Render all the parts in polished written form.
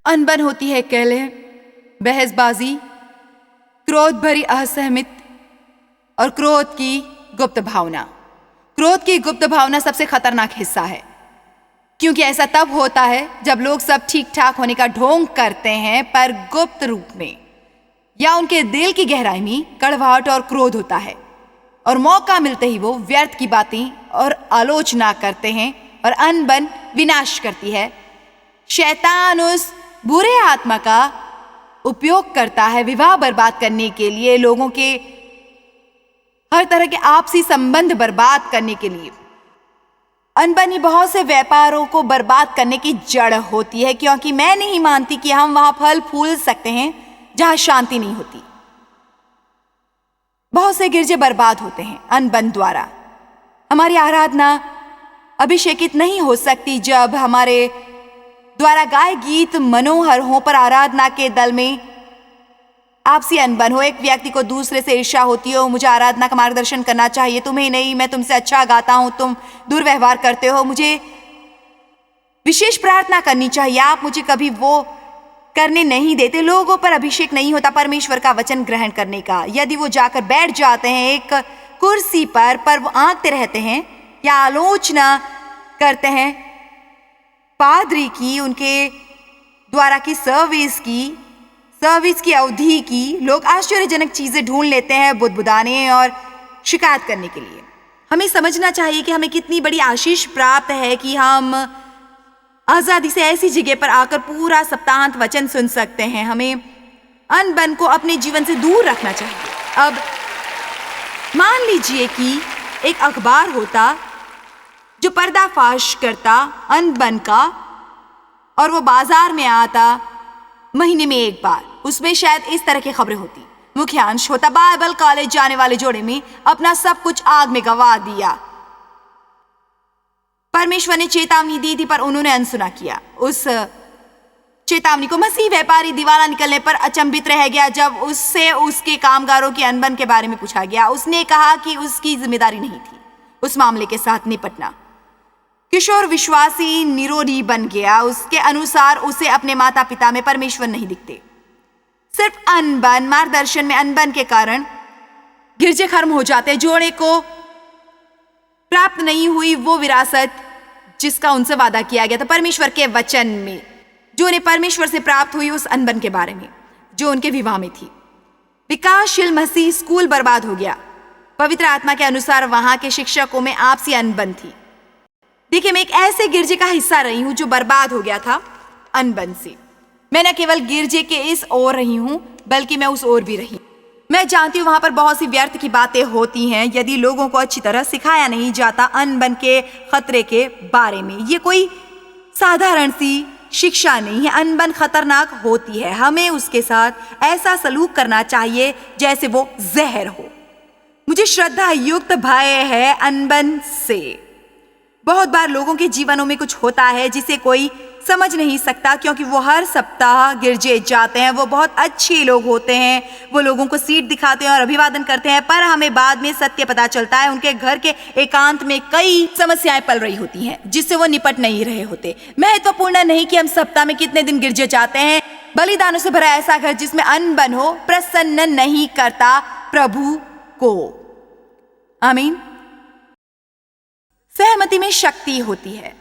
अनबन होती है कलह, बहसबाजी, क्रोध भरी असहमति और क्रोध की गुप्त भावना। क्रोध की गुप्त भावना सबसे खतरनाक हिस्सा है, क्योंकि ऐसा तब होता है जब लोग सब ठीक ठाक होने का ढोंग करते हैं, पर गुप्त रूप में या उनके दिल की गहराई में कड़वाहट और क्रोध होता है, और मौका मिलते ही वो व्यर्थ की बातें और आलोचना करते हैं, और अनबन विनाश करती है। शैतान उस बुरे आत्मा का उपयोग करता है विवाह बर्बाद करने के लिए, लोगों के हर तरह के आपसी संबंध बर्बाद करने के लिए। अनबन ही बहुत से व्यापारों को बर्बाद करने की जड़ होती है, क्योंकि मैं नहीं मानती कि हम वहां फल फूल सकते हैं जहां शांति नहीं होती। बहुत से गिरजे बर्बाद होते हैं अनबन द्वारा। हमारी आराधना अभिषेकित नहीं हो सकती जब हमारे द्वारा गाए गीत मनोहर हों, पर आराधना के दल में आपसी अनबन हो, एक व्यक्ति को दूसरे से ईर्ष्या होती हो, मुझे आराधना का मार्गदर्शन करना चाहिए, तुम्हें नहीं, मैं तुमसे अच्छा गाता हूं, तुम दुर्व्यवहार करते हो, मुझे विशेष प्रार्थना करनी चाहिए, आप मुझे कभी वो करने नहीं देते। लोगों पर अभिषेक नहीं होता परमेश्वर का वचन ग्रहण करने का। यदि वो जाकर बैठ जाते हैं एक कुर्सी पर वो आंकते रहते हैं या आलोचना करते हैं पादरी की, उनके द्वारा की सर्विस की अवधि की, लोग आश्चर्यजनक चीजें ढूंढ लेते हैं बुदबुदाने और शिकायत करने के लिए। हमें समझना चाहिए कि हमें कितनी बड़ी आशीष प्राप्त है कि हम आजादी से ऐसी जगह पर आकर पूरा सप्ताहांत वचन सुन सकते हैं। हमें अनबन को अपने जीवन से दूर रखना चाहिए। अब मान लीजिए कि एक अखबार होता जो पर्दाफाश करता अनबन का, और वो बाजार में आता महीने में एक बार। उसमें शायद इस तरह की खबरें होती। मुख्यांश होता, बाइबल कॉलेज जाने वाले जोड़े में अपना सब कुछ आग में गवा दिया। परमेश्वर ने चेतावनी दी थी, पर उन्होंने अनसुना किया। उस चेतावनी को मसीह व्यापारी दीवाना निकलने पर अचंभित रह गया जब उससे उसके कामगारों की अनबन के बारे में पूछा गया। उसने कहा कि उसकी जिम्मेदारी नहीं थी उस मामले के साथ निपटना। किशोर विश्वासी निरोधी बन गया। उसके अनुसार उसे अपने माता पिता में परमेश्वर नहीं दिखते। सिर्फ अनबन, मार्गदर्शन में अनबन के कारण गिरजे खत्म हो जाते। जोड़े को प्राप्त नहीं हुई वो विरासत जिसका उनसे वादा किया गया था परमेश्वर के वचन में, जो उन्हें परमेश्वर से प्राप्त हुई उस अनबन के बारे में जो उनके विवाह में थी। विकासशील मसीह स्कूल बर्बाद हो गया। पवित्र आत्मा के अनुसार वहां के शिक्षकों में आपसी अनबन थी। देखिए, मैं एक ऐसे गिरजे का हिस्सा रही हूं जो बर्बाद हो गया था अनबन से। मैं न केवल गिरजे के इस ओर रही हूं, बल्कि मैं उस ओर भी रही। मैं जानती हूँ वहां पर बहुत सी व्यर्थ की बातें होती हैं यदि लोगों को अच्छी तरह सिखाया नहीं जाता अनबन के खतरे के बारे में। ये कोई साधारण सी शिक्षा नहीं है। अनबन खतरनाक होती है। हमें उसके साथ ऐसा सलूक करना चाहिए जैसे वो जहर हो। मुझे श्रद्धा युक्त भय है अनबन से। बहुत बार लोगों के जीवनों में कुछ होता है जिसे कोई समझ नहीं सकता, क्योंकि वो हर सप्ताह गिरजे जाते हैं। वो बहुत अच्छे लोग होते हैं, वो लोगों को सीट दिखाते हैं और अभिवादन करते हैं, पर हमें बाद में सत्य पता चलता है उनके घर के एकांत में कई समस्याएं पल रही होती हैं जिससे वो निपट नहीं रहे होते। महत्वपूर्ण नहीं कि हम सप्ताह में कितने दिन गिरजे जाते हैं। बलिदानों से भरा ऐसा घर जिसमें अनबन हो प्रसन्न नहीं करता प्रभु को। आमीन। सहमति में शक्ति होती है,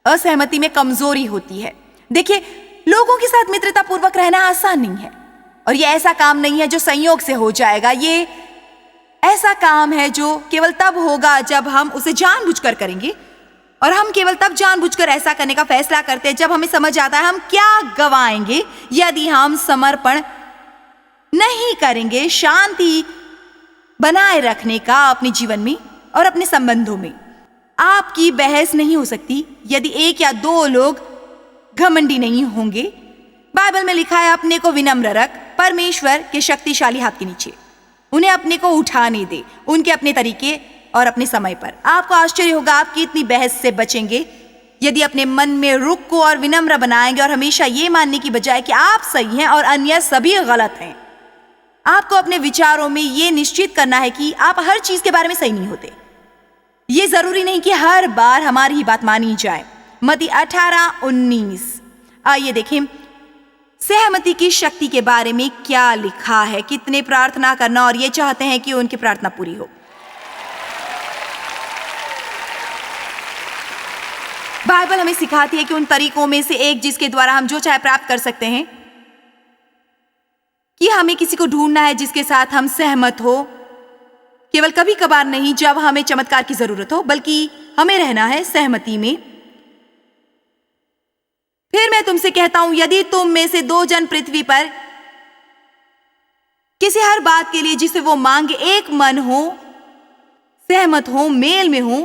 असहमति में कमजोरी होती है। देखिए, लोगों के साथ मित्रता पूर्वक रहना आसान नहीं है, और ये ऐसा काम नहीं है जो संयोग से हो जाएगा। ये ऐसा काम है जो केवल तब होगा जब हम उसे जानबूझकर करेंगे, और हम केवल तब जानबूझकर ऐसा करने का फैसला करते हैं जब हमें समझ आता है हम क्या गवाएंगे यदि हम समर्पण नहीं करेंगे शांति बनाए रखने का अपने जीवन में और अपने संबंधों में। आपकी बहस नहीं हो सकती यदि एक या दो लोग घमंडी नहीं होंगे। बाइबल में लिखा है, अपने को विनम्र रख परमेश्वर के शक्तिशाली हाथ के नीचे। उन्हें अपने को उठाने दे, उनके अपने तरीके और अपने समय पर। आपको आश्चर्य होगा आप कितनी बहस से बचेंगे यदि अपने मन में रुख को और विनम्र बनाएंगे और हमेशा ये मानने की बजाय कि आप सही हैं और अन्य सभी गलत हैं। आपको अपने विचारों में ये निश्चित करना है कि आप हर चीज के बारे में सही नहीं होते। ये जरूरी नहीं कि हर बार हमारी ही बात मानी जाए। मत्ती 18:19। आइए देखें, सहमति की शक्ति के बारे में क्या लिखा है, कितने प्रार्थना करना और ये चाहते हैं कि उनकी प्रार्थना पूरी हो। बाइबल हमें सिखाती है कि उन तरीकों में से एक जिसके द्वारा हम जो चाहे प्राप्त कर सकते हैं कि हमें किसी को ढूंढना है जिसके साथ हम सहमत हो, केवल कभी कभार नहीं जब हमें चमत्कार की जरूरत हो, बल्कि हमें रहना है सहमति में। फिर मैं तुमसे कहता हूं, यदि तुम में से 2 जन पृथ्वी पर किसी हर बात के लिए जिसे वो मांगे एक मन हो, सहमत हो, मेल में हो,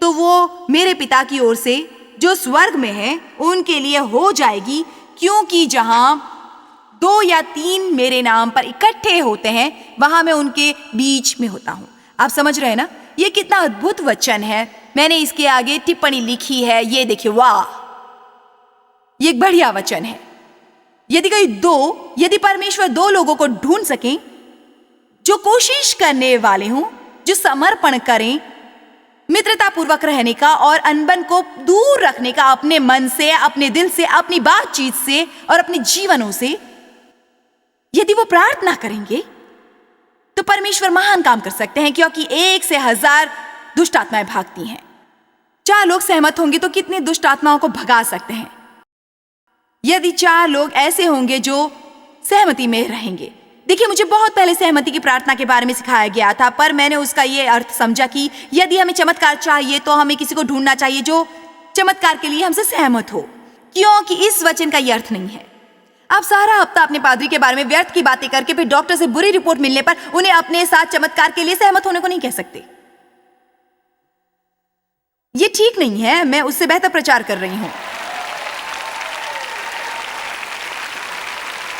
तो वो मेरे पिता की ओर से जो स्वर्ग में है उनके लिए हो जाएगी। क्योंकि जहां 2 या 3 मेरे नाम पर इकट्ठे होते हैं वहां मैं उनके बीच में होता हूं। आप समझ रहे हैं ना, ये कितना अद्भुत वचन है। मैंने इसके आगे टिप्पणी लिखी है, ये देखिए, वाह, ये एक बढ़िया वचन है। यदि परमेश्वर 2 लोगों को ढूंढ सकें जो कोशिश करने वाले हों, जो समर्पण करें, मित्रता पूर्वक रहने का और अनबन को दूर रखने का अपने मन से, अपने दिल से, अपनी बातचीत से और अपने जीवनों से, यदि वो प्रार्थना करेंगे तो परमेश्वर महान काम कर सकते हैं। क्योंकि 1 से 1000 दुष्ट आत्माएं भागती हैं। 4 लोग सहमत होंगे तो कितनी दुष्ट आत्माओं को भगा सकते हैं। यदि 4 लोग ऐसे होंगे जो सहमति में रहेंगे। देखिए, मुझे बहुत पहले सहमति की प्रार्थना के बारे में सिखाया गया था, पर मैंने उसका ये अर्थ समझा कि यदि हमें चमत्कार चाहिए तो हमें किसी को ढूंढना चाहिए जो चमत्कार के लिए हमसे सहमत हो, क्योंकि इस वचन का ये अर्थ नहीं है। आप सारा हफ्ता अपने पादरी के बारे में व्यर्थ की बातें करके फिर डॉक्टर से बुरी रिपोर्ट मिलने पर उन्हें अपने साथ चमत्कार के लिए सहमत होने को नहीं कह सकते। ये ठीक नहीं है। मैं उससे बेहतर प्रचार कर रही हूं।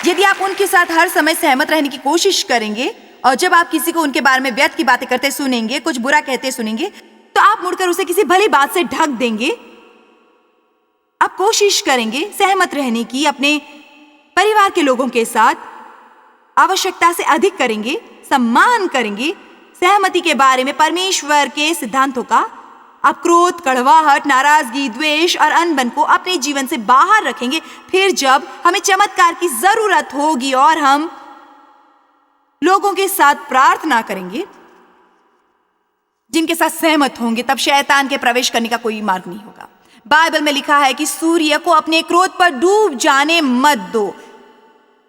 यदि आप उनके साथ हर समय सहमत रहने की कोशिश करेंगे और जब आप किसी को उनके बारे में व्यर्थ की बातें करते सुनेंगे, कुछ बुरा कहते सुनेंगे, तो आप मुड़कर उसे किसी भली बात से ढक देंगे। आप कोशिश करेंगे सहमत रहने की, अपने परिवार के लोगों के साथ आवश्यकता से अधिक करेंगे, सम्मान करेंगे सहमति के बारे में परमेश्वर के सिद्धांतों का। आप क्रोध, कड़वाहट, नाराजगी, द्वेष और अनबन को अपने जीवन से बाहर रखेंगे। फिर जब हमें चमत्कार की जरूरत होगी और हम लोगों के साथ प्रार्थना करेंगे जिनके साथ सहमत होंगे, तब शैतान के प्रवेश करने का कोई मार्ग नहीं होगा। बाइबल में लिखा है कि सूर्य को अपने क्रोध पर डूब जाने मत दो।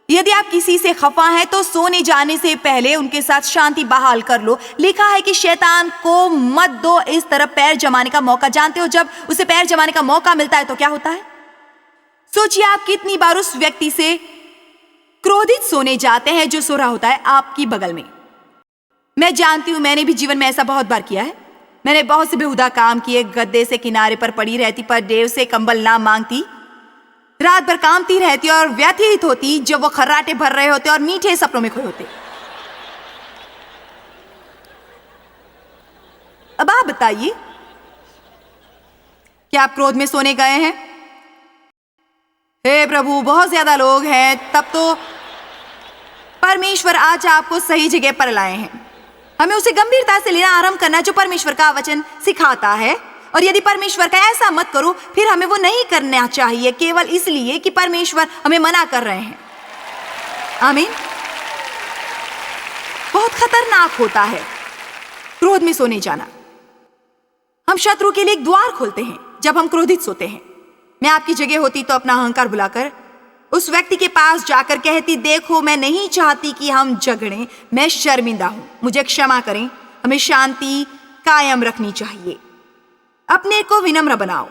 यदि आप किसी से खफा हैं तो सोने जाने से पहले उनके साथ शांति बहाल कर लो। लिखा है कि शैतान को मत दो इस तरफ पैर जमाने का मौका। जानते हो, जब उसे पैर जमाने का मौका मिलता है तो क्या होता है? सोचिए, आप कितनी बार उस व्यक्ति से क्रोधित सोने जाते हैं जो सो रहा होता है आपकी बगल में। मैं जानती हूं, मैंने भी जीवन में ऐसा बहुत बार किया है। मैंने बहुत से बेहुदा काम किए। गद्दे से किनारे पर पड़ी रहती, पर देव से कंबल ना मांगती, रात भर कामती रहती और व्यथित होती जब वो खर्राटे भर रहे होते और मीठे सपनों में खोए होते। अब आप बताइए, क्या आप क्रोध में सोने गए हैं? हे प्रभु, बहुत ज्यादा लोग हैं। तब तो परमेश्वर आज आपको सही जगह पर लाए हैं। हमें उसे गंभीरता से लेना आरंभ करना जो परमेश्वर का वचन सिखाता है। और यदि परमेश्वर का ऐसा मत करो, फिर हमें वो नहीं करना चाहिए केवल इसलिए कि परमेश्वर हमें मना कर रहे हैं। आमीन। बहुत खतरनाक होता है क्रोध में सोने जाना। हम शत्रु के लिए एक द्वार खोलते हैं जब हम क्रोधित सोते हैं। मैं आपकी जगह होती तो अपना अहंकार बुलाकर उस व्यक्ति के पास जाकर कहती, देखो, मैं नहीं चाहती कि हम झगड़ें, मैं शर्मिंदा हूं, मुझे क्षमा करें। हमें शांति कायम रखनी चाहिए। अपने को विनम्र बनाओ,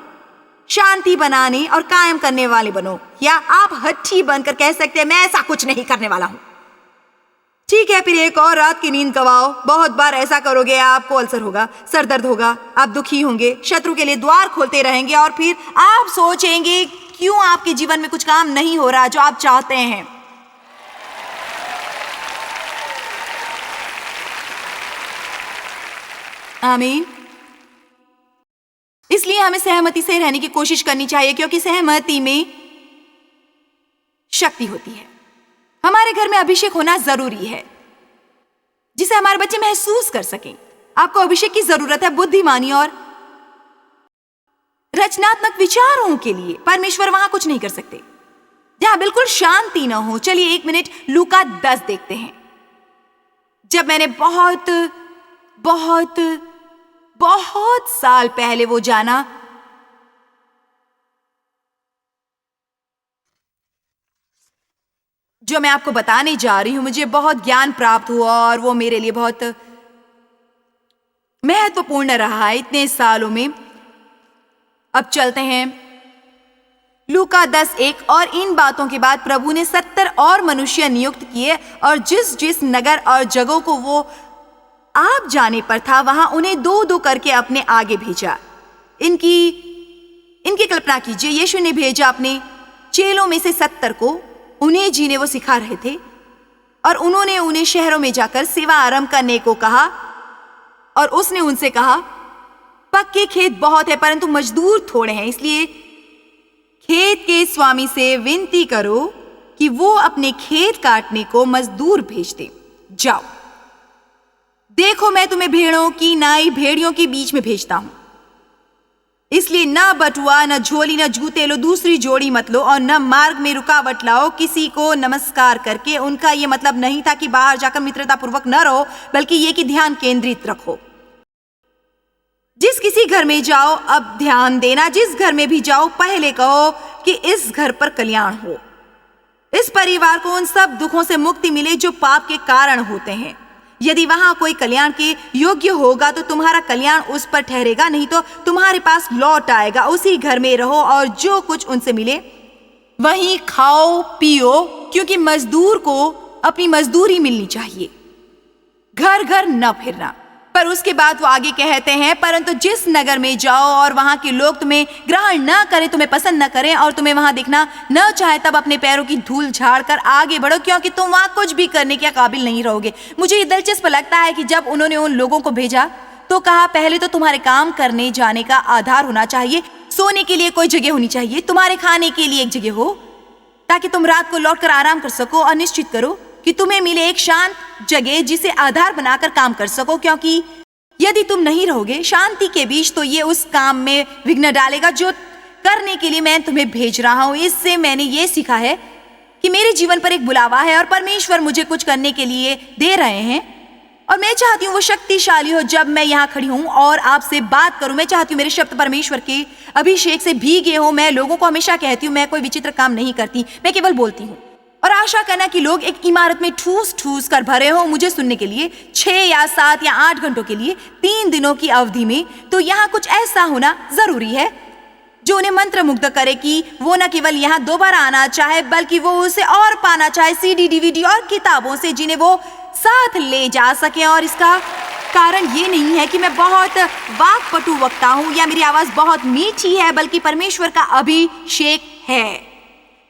शांति बनाने और कायम करने वाले बनो। या आप हट्टी बनकर कह सकते हैं, मैं ऐसा कुछ नहीं करने वाला हूं। ठीक है, फिर एक और रात की नींद गवाओ। बहुत बार ऐसा करोगे, आपको अल्सर होगा, सर दर्द होगा, आप दुखी होंगे, शत्रु के लिए द्वार खोलते रहेंगे और फिर आप सोचेंगे क्यों आपके जीवन में कुछ काम नहीं हो रहा जो आप चाहते हैं। आमीन। इसलिए हमें सहमति से रहने की कोशिश करनी चाहिए, क्योंकि सहमति में शक्ति होती है। हमारे घर में अभिषेक होना जरूरी है जिसे हमारे बच्चे महसूस कर सकें। आपको अभिषेक की जरूरत है बुद्धिमानी और रचनात्मक विचारों के लिए। परमेश्वर वहां कुछ नहीं कर सकते। जहां बिल्कुल शांति ना हो। चलिए 1 मिनट लूका 10 देखते हैं। जब मैंने बहुत बहुत बहुत साल पहले वो जाना, जो मैं आपको बताने जा रही हूं, मुझे बहुत ज्ञान प्राप्त हुआ और वो मेरे लिए बहुत महत्वपूर्ण रहा है इतने सालों में। अब चलते हैं लूका 10:1। और इन बातों के बाद प्रभु ने 70 और मनुष्य नियुक्त किए और जिस जिस नगर और जगहों को वो आप जाने पर था वहां उन्हें 2-2 करके अपने आगे भेजा। इनकी कल्पना कीजिए, यीशु ने भेजा अपने चेलों में से 70 को। उन्हें जिन्हें वो सिखा रहे थे, और उन्होंने उन्हें शहरों में जाकर सेवा आरंभ करने को कहा। और उसने उनसे कहा, पक्के खेत बहुत है परंतु मजदूर थोड़े हैं, इसलिए खेत के स्वामी से विनती करो कि वो अपने खेत काटने को मजदूर भेज दे। जाओ, देखो मैं तुम्हें भेड़ों की नाई भेड़ियों के बीच में भेजता हूं, इसलिए न बटुआ, न झोली, न जूते लो, दूसरी जोड़ी मत लो और न मार्ग में रुकावट लाओ किसी को नमस्कार करके। उनका ये मतलब नहीं था कि बाहर जाकर मित्रता पूर्वक न रहो, बल्कि ये कि ध्यान केंद्रित रखो। जिस किसी घर में जाओ, अब ध्यान देना, जिस घर में भी जाओ पहले कहो कि इस घर पर कल्याण हो, इस परिवार को उन सब दुखों से मुक्ति मिले जो पाप के कारण होते हैं। यदि वहां कोई कल्याण के योग्य होगा तो तुम्हारा कल्याण उस पर ठहरेगा, नहीं तो तुम्हारे पास लौट आएगा। उसी घर में रहो और जो कुछ उनसे मिले वहीं खाओ पियो, क्योंकि मजदूर को अपनी मजदूरी मिलनी चाहिए। घर घर न फिरना। पर उसके बाद वो आगे कहते हैं, परंतु जिस नगर में जाओ और वहां के लोग तुम्हें ग्रहण न करें, तुम्हें पसंद न करें और तुम्हें वहां दिखना न चाहे, तब अपने पैरों की धूल झाड़ कर आगे बढ़ो, क्योंकि तुम वहां कुछ भी करने के काबिल नहीं रहोगे। मुझे ये दिलचस्प लगता है कि जब उन्होंने उन लोगों को भेजा तो कहा, पहले तो तुम्हारे काम करने जाने का आधार होना चाहिए, सोने के लिए कोई जगह होनी चाहिए, तुम्हारे खाने के लिए एक जगह हो ताकि तुम रात को लौटकर आराम कर सको, और निश्चित करो कि तुम्हें मिले एक शांत जगह जिसे आधार बनाकर काम कर सको, क्योंकि यदि तुम नहीं रहोगे शांति के बीच तो ये उस काम में विघ्न डालेगा जो करने के लिए मैं तुम्हें भेज रहा हूं। इससे मैंने ये सीखा है कि मेरे जीवन पर एक बुलावा है और परमेश्वर मुझे कुछ करने के लिए दे रहे हैं, और मैं चाहती हूँ वो शक्तिशाली हो। जब मैं यहाँ खड़ी हूँ और आपसे बात करूँ, मैं चाहती हूँ मेरे शब्द परमेश्वर के अभिषेक से भीगे हो। मैं लोगों को हमेशा कहती हूँ मैं कोई विचित्र काम नहीं करती, मैं केवल बोलती हूँ, और आशा करना कि लोग एक इमारत में ठूस ठूस कर भरे हो मुझे सुनने के लिए 6 या 7 या 8 घंटों के लिए 3 दिनों की अवधि में। तो यहाँ कुछ ऐसा होना जरूरी है जो उन्हें मंत्रमुग्ध करे कि वो न केवल यहाँ दोबारा आना चाहे, बल्कि वो उसे और पाना चाहे, CD DVD और किताबों से, जिन्हें वो साथ ले जा सके। और इसका कारण ये नहीं है कि मैं बहुत वाक्पटु वक्ता हूँ या मेरी आवाज बहुत मीठी है, बल्कि परमेश्वर का अभिषेक है।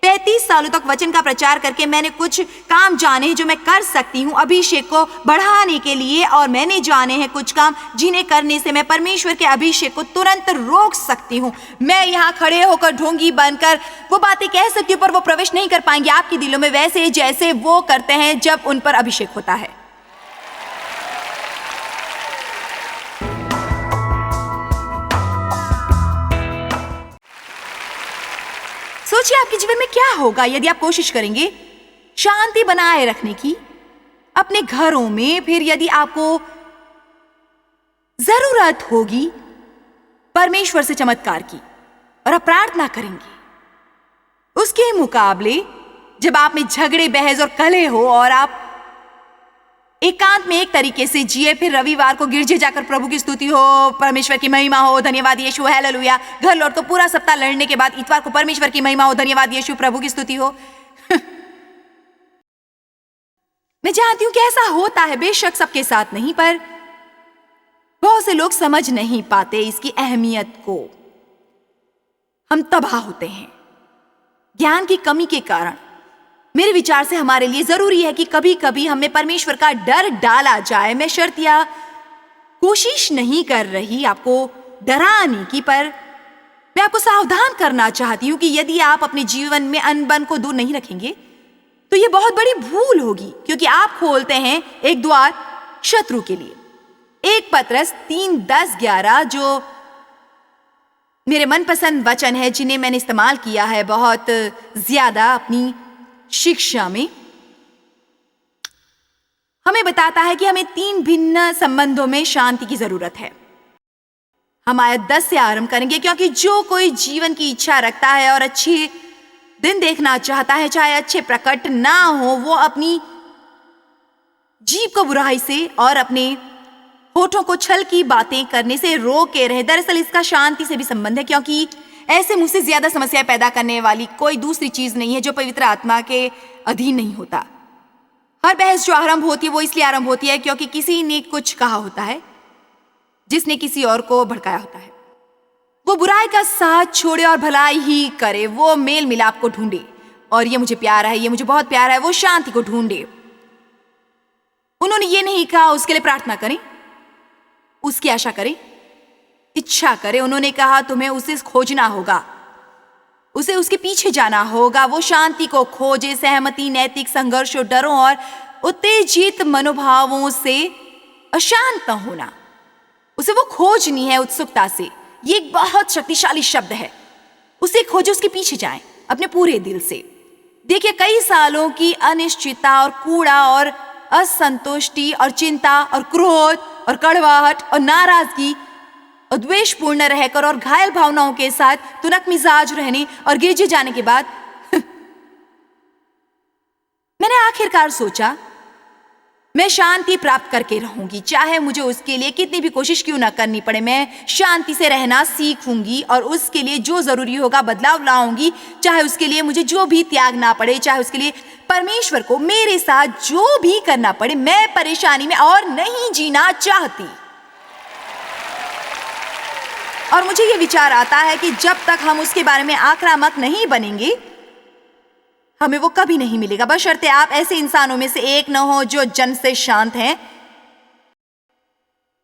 35 सालों तक वचन का प्रचार करके मैंने कुछ काम जाने हैं जो मैं कर सकती हूँ अभिषेक को बढ़ाने के लिए, और मैंने जाने हैं कुछ काम जिन्हें करने से मैं परमेश्वर के अभिषेक को तुरंत रोक सकती हूँ। मैं यहाँ खड़े होकर ढोंगी बनकर वो बातें कह सकती हूँ, पर वो प्रवेश नहीं कर पाएंगे आपके दिलों में, वैसे जैसे वो करते हैं जब उन पर अभिषेक होता है। सोचिए आपके जीवन में क्या होगा यदि आप कोशिश करेंगे शांति बनाए रखने की अपने घरों में। फिर यदि आपको जरूरत होगी परमेश्वर से चमत्कार की और आप प्रार्थना करेंगे, उसके मुकाबले जब आप में झगड़े बहस और कलह हो और आप एकांत में एक तरीके से जिए, फिर रविवार को गिरजे जाकर प्रभु की स्तुति हो, परमेश्वर की महिमा हो, धन्यवाद यीशु, हालेलुया, घर लौट को पूरा सप्ताह लड़ने के बाद इतवार को परमेश्वर की महिमा हो, धन्यवाद यीशु, प्रभु की स्तुति हो। मैं जानती हूं कि ऐसा होता है, बेशक सबके साथ नहीं, पर बहुत से लोग समझ नहीं पाते इसकी अहमियत को। हम तबाह होते हैं ज्ञान की कमी के कारण। मेरे विचार से हमारे लिए जरूरी है कि कभी कभी हमें परमेश्वर का डर डाला जाए। मैं शर्त या कोशिश नहीं कर रही आपको डराने की, पर मैं आपको सावधान करना चाहती हूं कि यदि आप अपने जीवन में अनबन को दूर नहीं रखेंगे तो यह बहुत बड़ी भूल होगी, क्योंकि आप खोलते हैं एक द्वार शत्रु के लिए। 1 पतरस 3:10-11 जो मेरे मनपसंद वचन है जिन्हें मैंने इस्तेमाल किया है बहुत ज्यादा अपनी शिक्षा में। हमें बताता है कि हमें 3 भिन्न संबंधों में शांति की जरूरत है। हम आयत 10 से आरंभ करेंगे। क्योंकि जो कोई जीवन की इच्छा रखता है और अच्छे दिन देखना चाहता है, चाहे अच्छे प्रकट ना हो, वो अपनी जीभ को बुराई से और अपने होठों को छल की बातें करने से रोके रहे। दरअसल इसका शांति से भी संबंध है, क्योंकि ऐसे मुझसे ज्यादा समस्याएं पैदा करने वाली कोई दूसरी चीज नहीं है जो पवित्र आत्मा के अधीन नहीं होता। हर बहस जो आरंभ होती है वो इसलिए आरंभ होती है क्योंकि किसी ने कुछ कहा होता है जिसने किसी और को भड़काया होता है। वो बुराई का साथ छोड़े और भलाई ही करे। वो मेल मिलाप को ढूंढे, और ये मुझे प्यारा है, ये मुझे बहुत प्यारा है। वो शांति को ढूंढे। उन्होंने ये नहीं कहा उसके लिए प्रार्थना करें, उसकी आशा करें, इच्छा करें। उन्होंने कहा तुम्हें उसे खोजना होगा, उसे उसके पीछे जाना होगा। वो शांति को खोजे, सहमति, नैतिक संघर्ष, डरों और उत्तेजित मनोभावों से अशांत न होना। उसे वो खोजनी है उत्सुकता से। ये एक बहुत शक्तिशाली शब्द है। उसे खोजे, उसके पीछे जाएं अपने पूरे दिल से। देखिए, कई सालों की अनिश्चितता और कूड़ा और असंतुष्टि और चिंता और क्रोध और कड़वाहट और नाराजगी और द्वेषपूर्ण रहकर और घायल भावनाओं के साथ तुनक मिजाज रहने और गिरजे जाने के बाद मैंने आखिरकार सोचा मैं शांति प्राप्त करके रहूंगी, चाहे मुझे उसके लिए कितनी भी कोशिश क्यों ना करनी पड़े। मैं शांति से रहना सीखूंगी और उसके लिए जो जरूरी होगा बदलाव लाऊंगी, चाहे उसके लिए मुझे जो भी त्यागना पड़े, चाहे उसके लिए परमेश्वर को मेरे साथ जो भी करना पड़े। मैं परेशानी में और नहीं जीना चाहती। और मुझे ये विचार आता है कि जब तक हम उसके बारे में आक्रामक नहीं बनेंगे, हमें वो कभी नहीं मिलेगा। बशर्ते आप ऐसे इंसानों में से एक न हो जो जन्म से शांत हैं,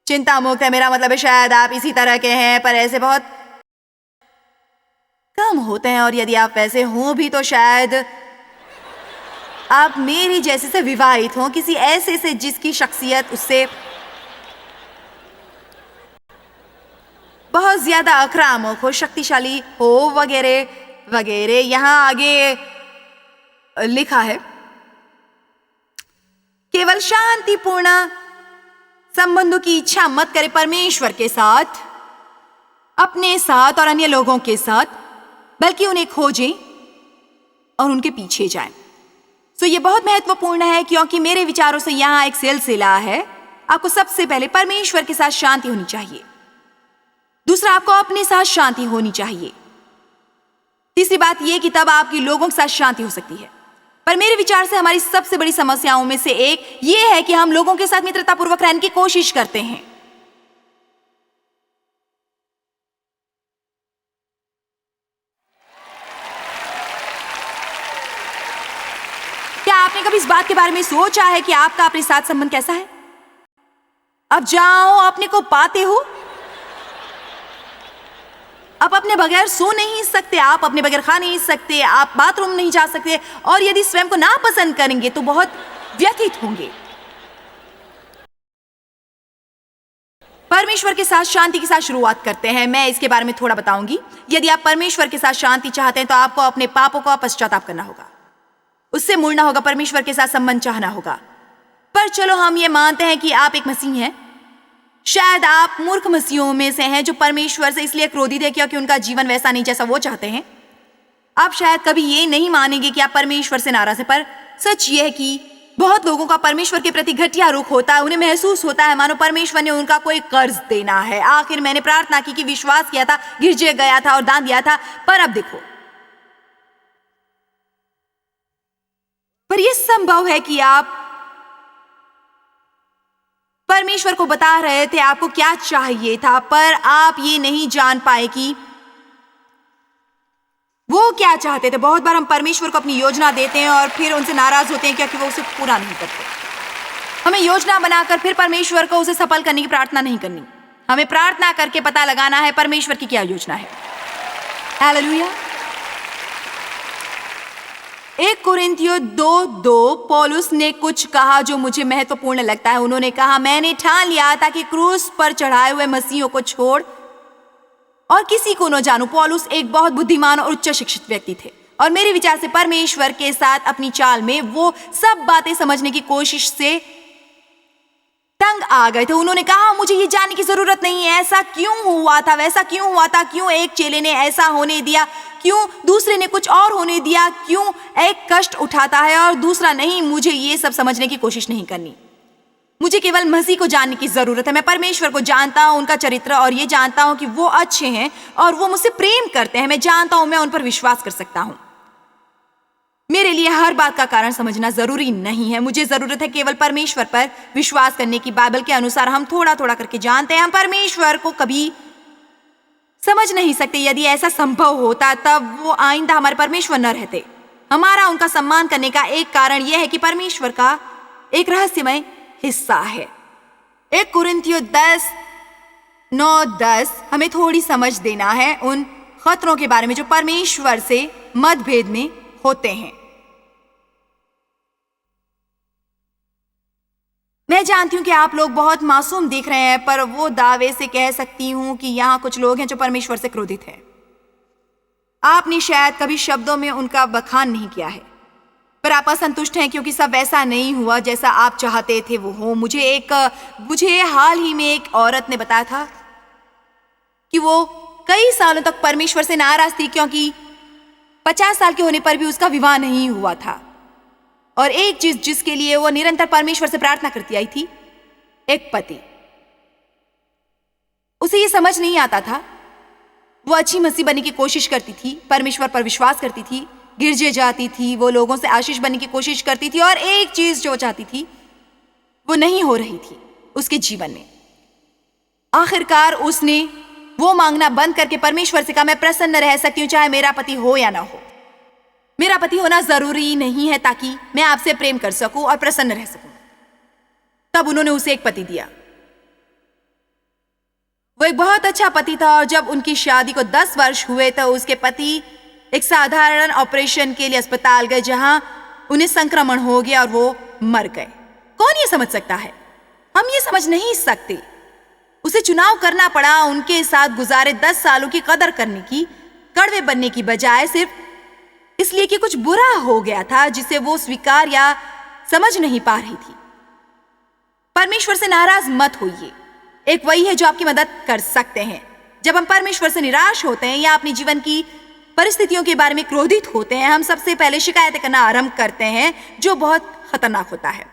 चिंता मुक्त है। मेरा मतलब है शायद आप इसी तरह के हैं, पर ऐसे बहुत कम होते हैं। और यदि आप वैसे हों भी तो शायद आप मेरी जैसे से विवाहित हों, किसी ऐसे से जिसकी शख्सियत उससे बहुत ज्यादा आक्रामक हो, शक्तिशाली हो, वगैरह वगैरह। यहां आगे लिखा है केवल शांतिपूर्ण संबंधों की इच्छा मत करें परमेश्वर के साथ, अपने साथ और अन्य लोगों के साथ, बल्कि उन्हें खोजें और उनके पीछे जाएं। तो ये बहुत महत्वपूर्ण है, क्योंकि मेरे विचारों से यहां एक सिलसिला है। आपको सबसे पहले परमेश्वर के साथ शांति होनी चाहिए। दूसरा, आपको अपने साथ शांति होनी चाहिए। तीसरी बात यह कि तब आपकी लोगों के साथ शांति हो सकती है। पर मेरे विचार से हमारी सबसे बड़ी समस्याओं में से एक यह है कि हम लोगों के साथ मित्रतापूर्वक रहने की कोशिश करते हैं। क्या आपने कभी इस बात के बारे में सोचा है कि आपका अपने साथ संबंध कैसा है? अब जाओ अपने को पाते हो। आप अपने बगैर सो नहीं सकते, आप अपने बगैर खा नहीं सकते, आप बाथरूम नहीं जा सकते, और यदि स्वयं को ना पसंद करेंगे तो बहुत व्यथित होंगे। परमेश्वर के साथ शांति के साथ शुरुआत करते हैं। मैं इसके बारे में थोड़ा बताऊंगी। यदि आप परमेश्वर के साथ शांति चाहते हैं तो आपको अपने पापों का पश्चाताप करना होगा, उससे मुड़ना होगा, परमेश्वर के साथ संबंध चाहना होगा। पर चलो हम ये मानते हैं कि आप एक मसीह हैं। शायद आप मूर्ख मसीहों में से हैं जो परमेश्वर से इसलिए क्रोधित है क्योंकि उनका जीवन वैसा नहीं जैसा वो चाहते हैं। आप शायद कभी ये नहीं मानेंगे कि आप परमेश्वर से नाराज हैं, पर सच ये है कि बहुत लोगों का परमेश्वर के प्रति घटिया रुख होता है। उन्हें महसूस होता है मानो परमेश्वर ने उनका कोई कर्ज देना है। आखिर मैंने प्रार्थना की कि विश्वास किया था, गिरजे गया था और दान दिया था, पर अब देखो। पर यह संभव है कि आप परमेश्वर को बता रहे थे आपको क्या चाहिए था, पर आप ये नहीं जान पाए कि वो क्या चाहते थे। बहुत बार हम परमेश्वर को अपनी योजना देते हैं और फिर उनसे नाराज होते हैं क्योंकि वो उसे पूरा नहीं करते। हमें योजना बनाकर फिर परमेश्वर को उसे सफल करने की प्रार्थना नहीं करनी। हमें प्रार्थना करके पता लगाना है परमेश्वर की क्या योजना है। हालेलुया। 1 कुरिन्थियों 2:2 पौलुस ने कुछ कहा जो मुझे महत्वपूर्ण लगता है। उन्होंने कहा, मैंने ठान लिया था कि क्रूस पर चढ़ाए हुए मसीहों को छोड़ और किसी को न जानूं, पौलुस एक बहुत बुद्धिमान और उच्च शिक्षित व्यक्ति थे और मेरे विचार से परमेश्वर के साथ अपनी चाल में वो सब बातें समझने की कोशिश से तंग आ गए थे। उन्होंने कहा, मुझे ये जानने की जरूरत नहीं है ऐसा क्यों हुआ था, वैसा क्यों हुआ था, क्यों एक चेले ने ऐसा होने दिया, क्यों दूसरे ने कुछ और होने दिया, क्यों एक कष्ट उठाता है और दूसरा नहीं। मुझे ये सब समझने की कोशिश नहीं करनी। मुझे केवल मसीह को जानने की जरूरत है। मैं परमेश्वर को जानता हूं, उनका चरित्र, और ये जानता हूं कि वो अच्छे हैं और वो मुझसे प्रेम करते हैं। मैं जानता हूं मैं उन पर विश्वास कर सकता हूं। मेरे लिए हर बात का कारण समझना जरूरी नहीं है। मुझे जरूरत है केवल परमेश्वर पर विश्वास करने की। बाइबल के अनुसार हम थोड़ा थोड़ा करके जानते हैं। हम परमेश्वर को कभी समझ नहीं सकते। यदि ऐसा संभव होता तब वो आइंदा हमारे परमेश्वर न रहते। हमारा उनका सम्मान करने का एक कारण यह है कि परमेश्वर का एक रहस्यमय हिस्सा है। 1 कुरिन्थियों 10:9-10 हमें थोड़ी समझ देना है उन खतरों के बारे में जो परमेश्वर से मतभेद में होते हैं। मैं जानती हूं कि आप लोग बहुत मासूम दिख रहे हैं, पर वो दावे से कह सकती हूं कि यहां कुछ लोग हैं जो परमेश्वर से क्रोधित हैं। आपने शायद कभी शब्दों में उनका बखान नहीं किया है, पर आप असंतुष्ट हैं क्योंकि सब वैसा नहीं हुआ जैसा आप चाहते थे वो हो। मुझे हाल ही में एक औरत ने बताया था कि वो कई सालों तक परमेश्वर से नाराज थी क्योंकि 50 साल के होने पर भी उसका विवाह नहीं हुआ था। और एक चीज जिसके लिए वो निरंतर परमेश्वर से प्रार्थना करती आई थी, एक पति। उसे ये समझ नहीं आता था। वो अच्छी मसीह बनने की कोशिश करती थी, परमेश्वर पर विश्वास करती थी, गिरजे जाती थी, वो लोगों से आशीष बनने की कोशिश करती थी, और एक चीज जो चाहती थी वो नहीं हो रही थी उसके जीवन में। आखिरकार उसने वो मांगना बंद करके परमेश्वर से कहा, मैं प्रसन्न रह सकती हूं चाहे मेरा पति हो या ना हो। मेरा पति होना जरूरी नहीं है ताकि मैं आपसे प्रेम कर सकूं और प्रसन्न रह सकूं। तब उन्होंने उसे एक पति दिया। वो एक बहुत अच्छा पति था, और जब उनकी शादी को 10 वर्ष हुए तो उसके पति एक साधारण ऑपरेशन के लिए अस्पताल गए जहां उन्हें संक्रमण हो गया और वो मर गए। कौन ये समझ सकता है? हम ये समझ नहीं सकते। उसे चुनाव करना पड़ा उनके साथ गुजारे 10 सालों की कदर करने की, कड़वे बनने की बजाय, सिर्फ इसलिए कि कुछ बुरा हो गया था जिसे वो स्वीकार या समझ नहीं पा रही थी। परमेश्वर से नाराज मत होइए। एक वही है जो आपकी मदद कर सकते हैं। जब हम परमेश्वर से निराश होते हैं या अपनी जीवन की परिस्थितियों के बारे में क्रोधित होते हैं, हम सबसे पहले शिकायत करना आरंभ करते हैं, जो बहुत खतरनाक होता है।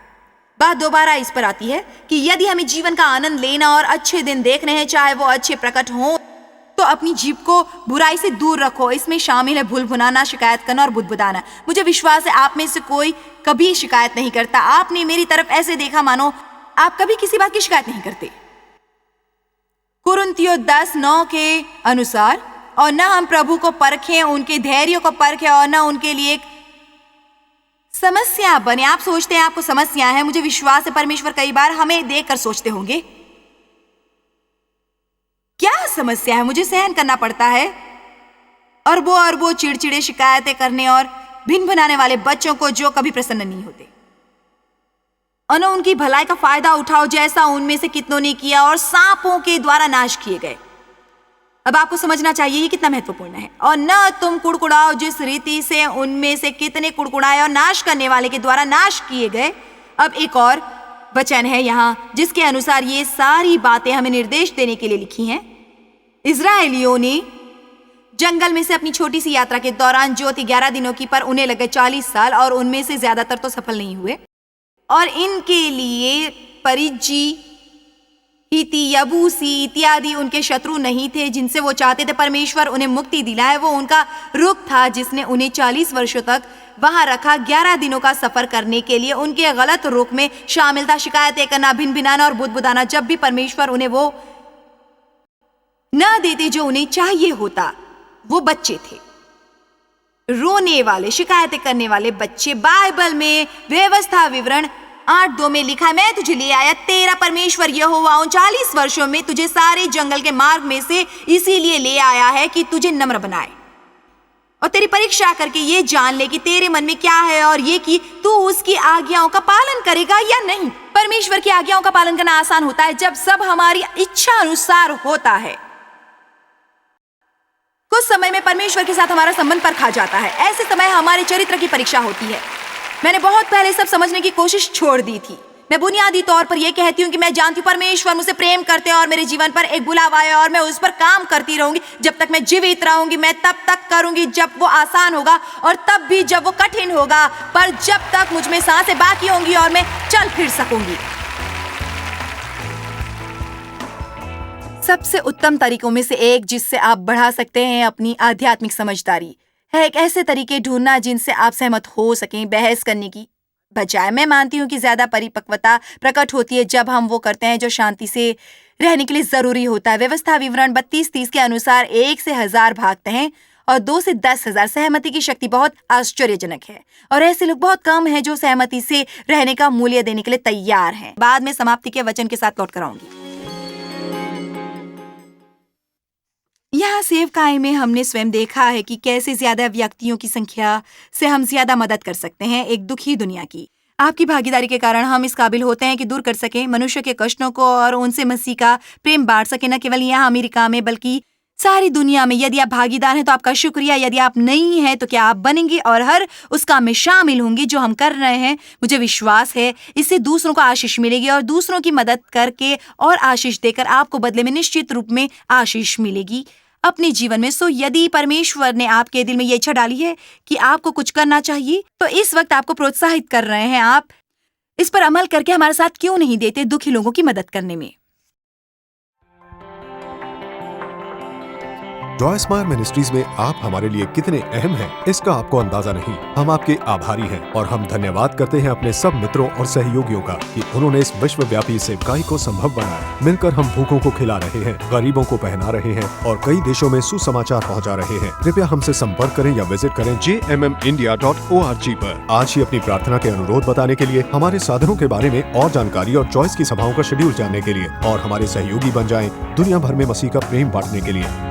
बात दोबारा इस पर आती है कि यदि हमें जीवन का आनंद लेना और अच्छे दिन देखने हैं, चाहे वो अच्छे प्रकट हों, तो अपनी जीभ को बुराई से दूर रखो। इसमें शामिल है भूल भुनाना, शिकायत करना और बुदबुदाना। मुझे विश्वास है आप में से कोई कभी शिकायत नहीं करता। आपने मेरी तरफ ऐसे देखा मानो आप कभी किसी बात की शिकायत नहीं करते। कुरिन्थियों 10:9 के अनुसार, और न हम प्रभु को परखें, उनके धैर्य को परखें, और न उनके लिए एक समस्या बने। आप सोचते हैं आपको समस्या है। मुझे विश्वास है परमेश्वर कई बार हमें देखकर सोचते होंगे, क्या समस्या है, मुझे सहन करना पड़ता है अरबों चिड़चिड़े शिकायतें करने और भिन भनाने वाले बच्चों को जो कभी प्रसन्न नहीं होते। और उनकी भलाई का फायदा उठाओ जैसा उनमें से कितनों ने किया और सांपों के द्वारा नाश किए गए। अब आपको समझना चाहिए ये कितना महत्वपूर्ण है। और न तुम कुड़कुड़ाओ जिस रीति से उनमें से कितने कुड़कुड़ाए और नाश करने वाले के द्वारा नाश किए गए। अब एक और वचन है यहाँ जिसके अनुसार ये सारी बातें हमें निर्देश देने के लिए लिखी हैं। इजरायलियों ने जंगल में से अपनी छोटी सी यात्रा के दौरान जो थी 11 दिनों की, पर उन्हें लगे 40 साल, और उनमें से ज्यादातर तो सफल नहीं हुए। और इनके लिए परिज्जी, हिती, यबूसी इत्यादि उनके शत्रु नहीं थे जिनसे वो चाहते थे परमेश्वर उन्हें मुक्ति दिलाए। वो उनका रुख था जिसने उन्हें 40 वर्षों तक वहां रखा। 11 दिनों का सफर करने के लिए उनके गलत रुख में शामिल था शिकायतें करना, भिन भिनाना और बुदबुदाना। जब भी परमेश्वर उन्हें वो न देते जो उन्हें चाहिए होता, वो बच्चे थे, रोने वाले, शिकायतें करने वाले बच्चे। बाइबल में व्यवस्था विवरण 8:2 में लिखा है, मैं तुझे ले आया तेरा परमेश्वर यहोवा 39 वर्षों में तुझे सारे जंगल के मार्ग में से इसीलिए ले आया है कि तुझे नम्र बनाए और तेरी परीक्षा करके ये जान ले कि तेरे मन में क्या है, और ये कि तू उसकी आज्ञाओं का पालन करेगा या नहीं। परमेश्वर की आज्ञाओं का पालन करना आसान होता है जब सब हमारी इच्छा अनुसार होता है। कुछ समय में परमेश्वर के साथ हमारा संबंध परखा जाता है। ऐसे समय हमारे चरित्र की परीक्षा होती है। मैंने बहुत पहले सब समझने की कोशिश छोड़ दी थी। मैं बुनियादी तौर पर यह कहती हूँ कि मैं जानती हूँ परमेश्वर मुझसे प्रेम करते हैं और मेरे जीवन पर एक बुलावा है और मैं उस पर काम करती रहूंगी। जब तक मैं जीवित रहूंगी मैं तब तक करूंगी जब वो आसान होगा और तब भी जब वो कठिन होगा, पर जब तक मुझ में सांसें बाकी होंगी और मैं चल फिर सकूंगी। सबसे उत्तम तरीकों में से एक जिससे आप बढ़ा सकते हैं अपनी आध्यात्मिक समझदारी है एक ऐसे तरीके ढूंढना जिनसे आप सहमत हो सकें। बहस करने की बजाय मैं मानती हूँ कि ज्यादा परिपक्वता प्रकट होती है जब हम वो करते हैं जो शांति से रहने के लिए जरूरी होता है। व्यवस्था विवरण 32:30 के अनुसार 1 से 1000 भागते हैं और 2 से 10,000। सहमति की शक्ति बहुत आश्चर्यजनक है और ऐसे लोग बहुत कम हैं जो सहमति से रहने का मूल्य देने के लिए तैयार हैं। बाद में समाप्ति के वचन के साथ लौट कर आऊंगी। यहाँ सेवकाई में हमने स्वयं देखा है कि कैसे ज्यादा व्यक्तियों की संख्या से हम ज्यादा मदद कर सकते हैं एक दुखी दुनिया की। आपकी भागीदारी के कारण हम इस काबिल होते हैं कि दूर कर सकें मनुष्य के कष्टों को और उनसे मसीह का प्रेम बांट सकें, न केवल यहाँ अमेरिका में बल्कि सारी दुनिया में। यदि आप भागीदार हैं तो आपका शुक्रिया। यदि आप नहीं हैं तो क्या आप बनेंगे और हर उस काम में शामिल होंगे जो हम कर रहे हैं। मुझे विश्वास है इससे दूसरों को आशीष मिलेगी और दूसरों की मदद करके और आशीष देकर आपको बदले में निश्चित रूप में आशीष मिलेगी अपने जीवन में। सो यदि परमेश्वर ने आपके दिल में ये इच्छा डाली है कि आपको कुछ करना चाहिए तो इस वक्त आपको प्रोत्साहित कर रहे हैं। आप इस पर अमल करके हमारे साथ क्यों नहीं देते दुखी लोगों की मदद करने में। जॉय स्माइल मिनिस्ट्रीज में आप हमारे लिए कितने अहम हैं, इसका आपको अंदाजा नहीं। हम आपके आभारी हैं और हम धन्यवाद करते हैं अपने सब मित्रों और सहयोगियों का कि उन्होंने इस विश्वव्यापी सेवकाई को संभव बनाया। मिलकर हम भूखों को खिला रहे हैं, गरीबों को पहना रहे हैं और कई देशों में सुसमाचार पहुंचा रहे हैं। कृपया हमसे संपर्क करें या विजिट करें jmmindia.org पर। आज ही अपनी प्रार्थना के अनुरोध बताने के लिए, हमारे साधनों के बारे में और जानकारी और चॉइस की सभाओं का शेड्यूल जानने के लिए और हमारे सहयोगी बन जाएं दुनिया भर में मसीह का प्रेम बांटने के लिए।